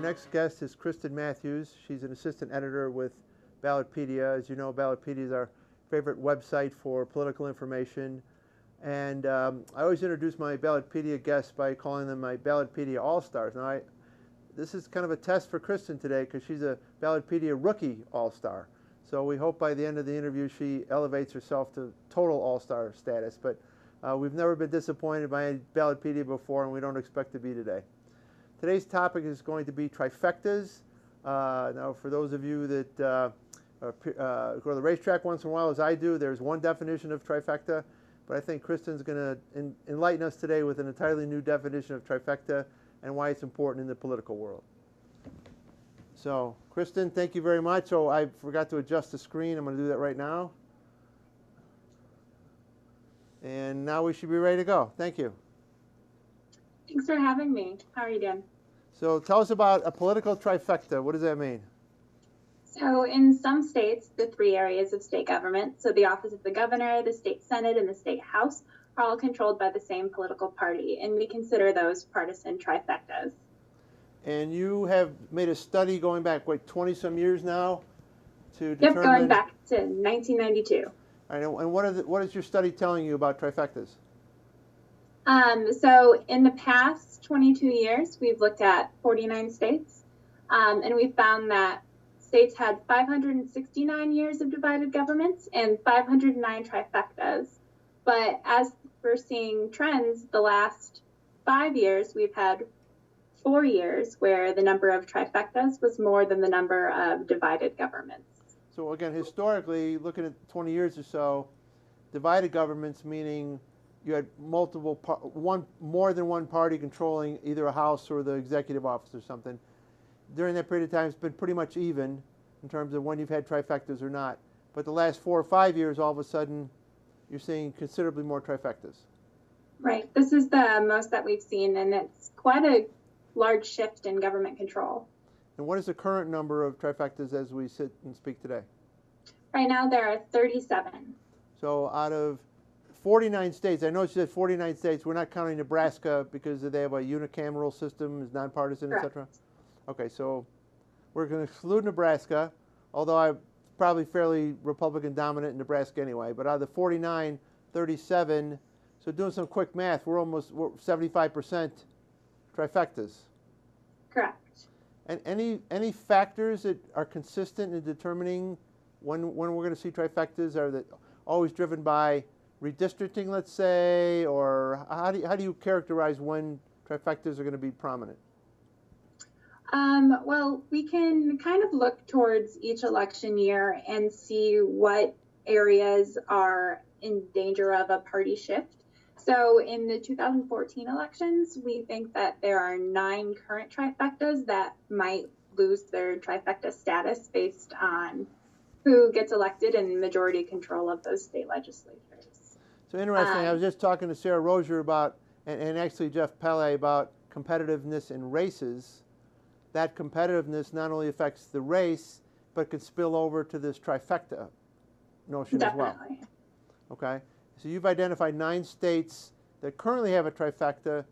next guest is Kristin Matthews. She's an assistant editor with Ballotpedia. As you know, Ballotpedia is our favorite website for political information. And I always introduce my Ballotpedia guests by calling them my Ballotpedia All-Stars. Now, this is kind of a test for Kristin today because she's a Ballotpedia Rookie All-Star. So we hope by the end of the interview she elevates herself to total All-Star status. But we've never been disappointed by Ballotpedia before, and we don't expect to be today. Today's topic is going to be trifectas. Now, for those of you that go to the racetrack once in a while, as I do, there's one definition of trifecta, but I think Kristin's going to enlighten us today with an entirely new definition of trifecta and why it's important in the political world. So, Kristin, thank you very much. Oh, I forgot to adjust the screen. I'm going to do that right now. And now we should be ready to go. Thank you. Thanks for having me. How are you doing? So tell us about a political trifecta. What does that mean? So in some states, the three areas of state government, so the office of the governor, the state senate, and the state house, are all controlled by the same political party, and we consider those partisan trifectas. And you have made a study going back, what, 20-some years now to determine... Yep, going back to 1992. All right, and what is your study telling you about trifectas? So in the past 22 years, we've looked at 49 states, and we found that states had 569 years of divided governments and 509 trifectas. But as we're seeing trends, the last 5 years, we've had 4 years where the number of trifectas was more than the number of divided governments. So again, historically, looking at 20 years or so, divided governments meaning you had more than one party controlling either a house or the executive office or something. During that period of time, it's been pretty much even in terms of when you've had trifectas or not. But the last 4 or 5 years, all of a sudden, you're seeing considerably more trifectas. Right. This is the most that we've seen, and it's quite a large shift in government control. And what is the current number of trifectas as we sit and speak today? Right now, there are 37. So out of 49 states, I know you said 49 states, we're not counting Nebraska because they have a unicameral system, is nonpartisan, et cetera? Okay, so we're going to exclude Nebraska, although I'm probably fairly Republican dominant in Nebraska anyway. But out of the 49, 37, so doing some quick math, we're 75% trifectas. Correct. And any factors that are consistent in determining when we're going to see trifectas? Are that always driven by redistricting, let's say, or how do you characterize when trifectas are going to be prominent? Well, we can kind of look towards each election year and see what areas are in danger of a party shift. So in the 2014 elections, we think that there are 9 current trifectas that might lose their trifecta status based on who gets elected and majority control of those state legislatures. So interesting. I was just talking to Sarah Rozier about, and actually Jeff Pele, about competitiveness in races. That competitiveness not only affects the race, but could spill over to this trifecta notion as well. Okay. So you've identified 9 states that currently have a trifecta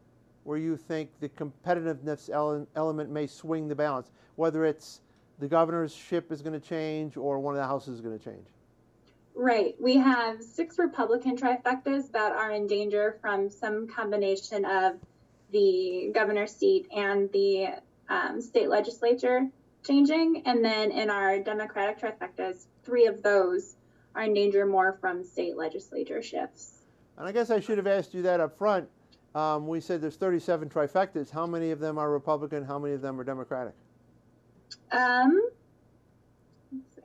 where you think the competitiveness element may swing the balance, whether it's the governor's ship is going to change or one of the houses is going to change. Right. We have 6 Republican trifectas that are in danger from some combination of the governor's seat and the state legislature changing. And then in our Democratic trifectas, 3 of those are in danger more from state legislature shifts. And I guess I should have asked you that up front. We said there's 37 trifectas. How many of them are Republican? How many of them are Democratic? Let's see.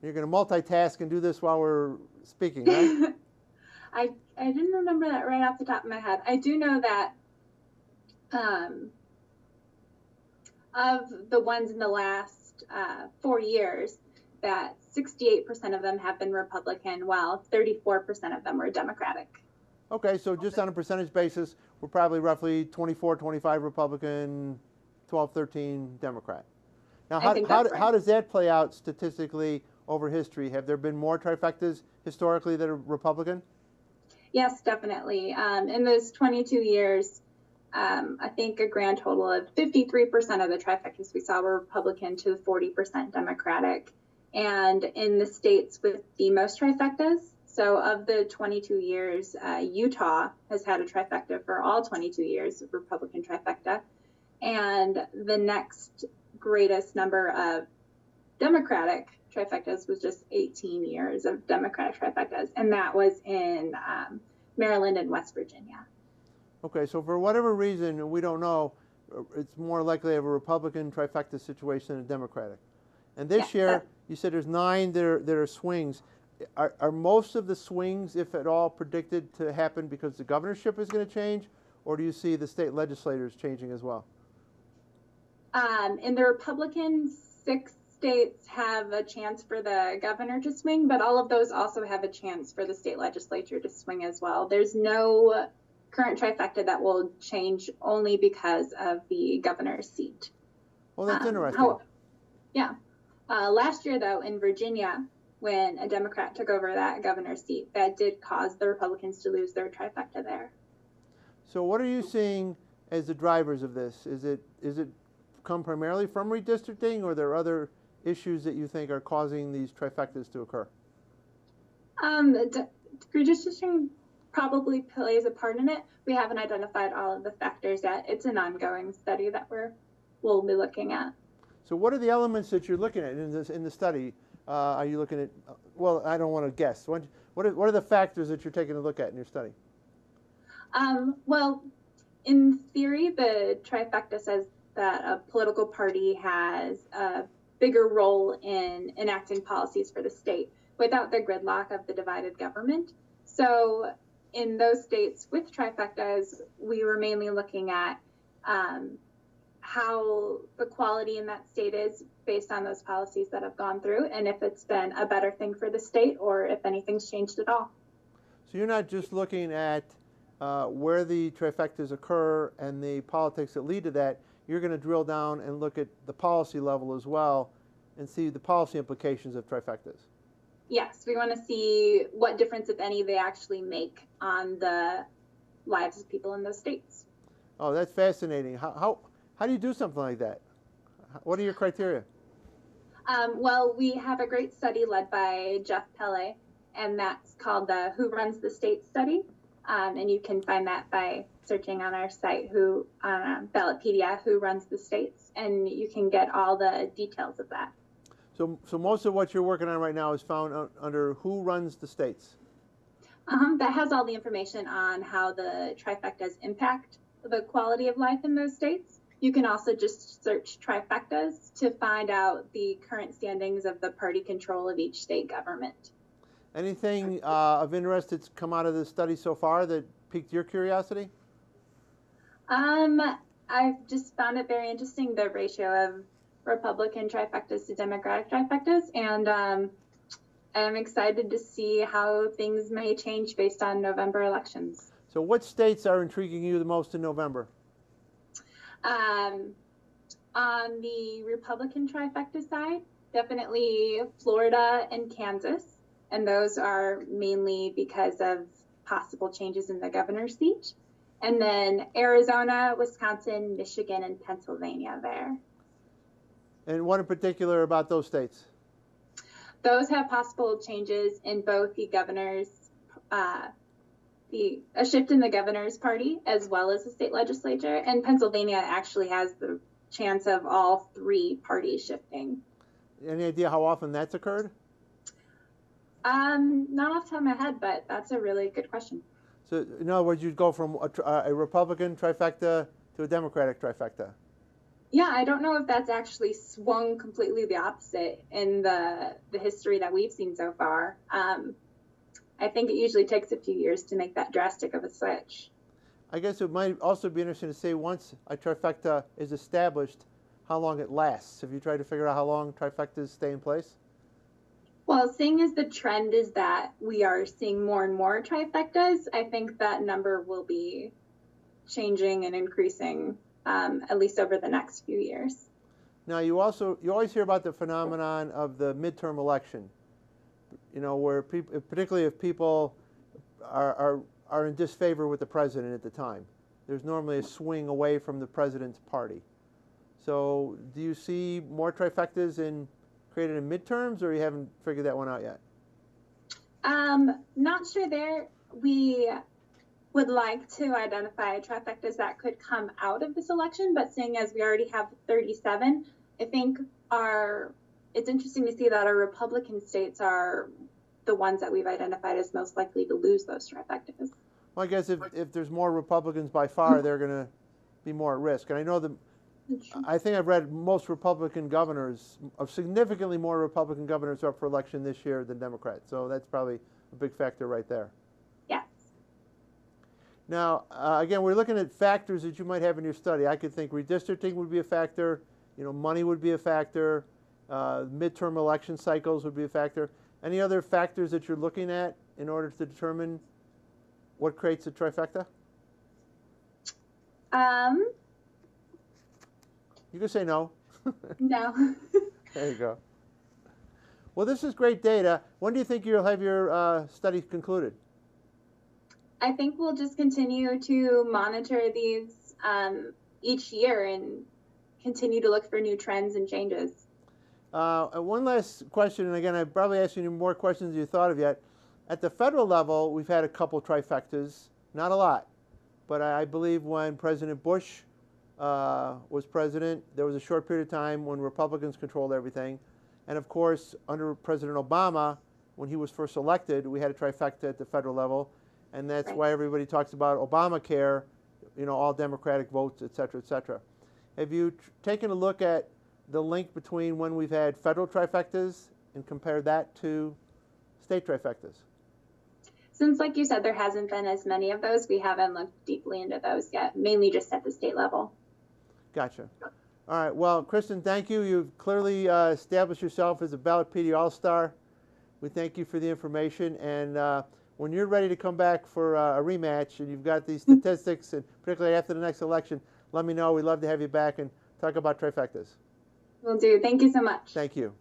You're going to multitask and do this while we're speaking, right? I didn't remember that right off the top of my head. I do know that of the ones in the last 4 years, that 68% of them have been Republican, while 34% of them were Democratic. Okay, so just on a percentage basis, we're probably roughly 24, 25 Republican, 12, 13 Democrat. Now, how does that play out statistically over history? Have there been more trifectas historically that are Republican? Yes, definitely. In those 22 years, I think a grand total of 53% of the trifectas we saw were Republican to 40% Democratic. And in the states with the most trifectas, so of the 22 years, Utah has had a trifecta for all 22 years, Republican trifecta. And the next greatest number of Democratic trifectas was just 18 years of Democratic trifectas, and that was in Maryland and West Virginia. Okay, so for whatever reason, we don't know, it's more likely to have a Republican trifecta situation than a Democratic. And this year, you said there's 9 that are swings. Are most of the swings, if at all, predicted to happen because the governorship is going to change, or do you see the state legislators changing as well? In the Republican, 6 states have a chance for the governor to swing, but all of those also have a chance for the state legislature to swing as well. There's no current trifecta that will change only because of the governor's seat. Well, that's interesting. Last year, though, in Virginia, when a Democrat took over that governor's seat, that did cause the Republicans to lose their trifecta there. So what are you seeing as the drivers of this? Is it come primarily from redistricting, or are there other issues that you think are causing these trifectas to occur? Redistricting probably plays a part in it. We haven't identified all of the factors yet. It's an ongoing study that we'll be looking at. So what are the elements that you're looking at in the study? Are you looking at, well, I don't want to guess. What are the factors that you're taking a look at in your study? Well, in theory, the trifecta says that a political party has a bigger role in enacting policies for the state without the gridlock of the divided government. So in those states with trifectas, we were mainly looking at how the quality in that state is based on those policies that have gone through, and if it's been a better thing for the state or if anything's changed at all. So you're not just looking at where the trifectas occur and the politics that lead to that. You're going to drill down and look at the policy level as well and see the policy implications of trifectas. Yes, we want to see what difference, if any, they actually make on the lives of people in those states. Oh, that's fascinating. How do you do something like that? What are your criteria? Well, we have a great study led by Jeff Pele, and that's called the Who Runs the State study. And you can find that by searching on our site, Ballotpedia, Who Runs the States, and you can get all the details of that. So most of what you're working on right now is found under Who Runs the States? That has all the information on how the trifectas impact the quality of life in those states. You can also just search trifectas to find out the current standings of the party control of each state government. Anything of interest that's come out of this study so far that piqued your curiosity? I've just found it very interesting, the ratio of Republican trifectas to Democratic trifectas, and I'm excited to see how things may change based on November elections. So what states are intriguing you the most in November? On the Republican trifecta side, definitely Florida and Kansas, and those are mainly because of possible changes in the governor's seat. And then Arizona, Wisconsin, Michigan, and Pennsylvania there. And what in particular about those states? Those have possible changes in both the governor's, a shift in the governor's party as well as the state legislature. And Pennsylvania actually has the chance of all 3 parties shifting. Any idea how often that's occurred? Not off the top of my head, but that's a really good question. So in other words, you'd go from a Republican trifecta to a Democratic trifecta. Yeah, I don't know if that's actually swung completely the opposite in the history that we've seen so far. I think it usually takes a few years to make that drastic of a switch. I guess it might also be interesting to see once a trifecta is established, how long it lasts. Have you tried to figure out how long trifectas stay in place? Well, seeing as the trend is that we are seeing more and more trifectas, I think that number will be changing and increasing at least over the next few years. Now, you always hear about the phenomenon of the midterm election, where people, particularly if people are in disfavor with the president at the time. there's normally a swing away from the president's party. So do you see more trifectas created in midterms, or you haven't figured that one out yet? Not sure there. We would like to identify trifectas that could come out of this election, but seeing as we already have 37, I think it's interesting to see that our Republican states are the ones that we've identified as most likely to lose those trifectas. Well, I guess if there's more Republicans by far, they're going to be more at risk. And I know I think I've read most Republican governors, significantly more Republican governors are up for election this year than Democrats. So that's probably a big factor right there. Yes. Now, again, we're looking at factors that you might have in your study. I could think redistricting would be a factor. Money would be a factor. Midterm election cycles would be a factor. Any other factors that you're looking at in order to determine what creates a trifecta? You can say no. No. There you go. Well, this is great data. When do you think you'll have your study concluded? I think we'll just continue to monitor these each year and continue to look for new trends and changes. One last question, and again, I'm probably asking you more questions than you thought of yet. At the federal level, we've had a couple trifectas, not a lot, but I believe when President Bush was president, there was a short period of time when Republicans controlled everything. And of course, under President Obama, when he was first elected, we had a trifecta at the federal level. And that's Right. why everybody talks about Obamacare, all Democratic votes, et cetera, et cetera. Have you taken a look at the link between when we've had federal trifectas and compared that to state trifectas? Since, like you said, there hasn't been as many of those, we haven't looked deeply into those yet, mainly just at the state level. Gotcha. All right. Well, Kristin, thank you. You've clearly established yourself as a Ballotpedia All-Star. We thank you for the information. And when you're ready to come back for a rematch and you've got these statistics, and particularly after the next election, let me know. We'd love to have you back and talk about trifectas. Will do. Thank you so much. Thank you.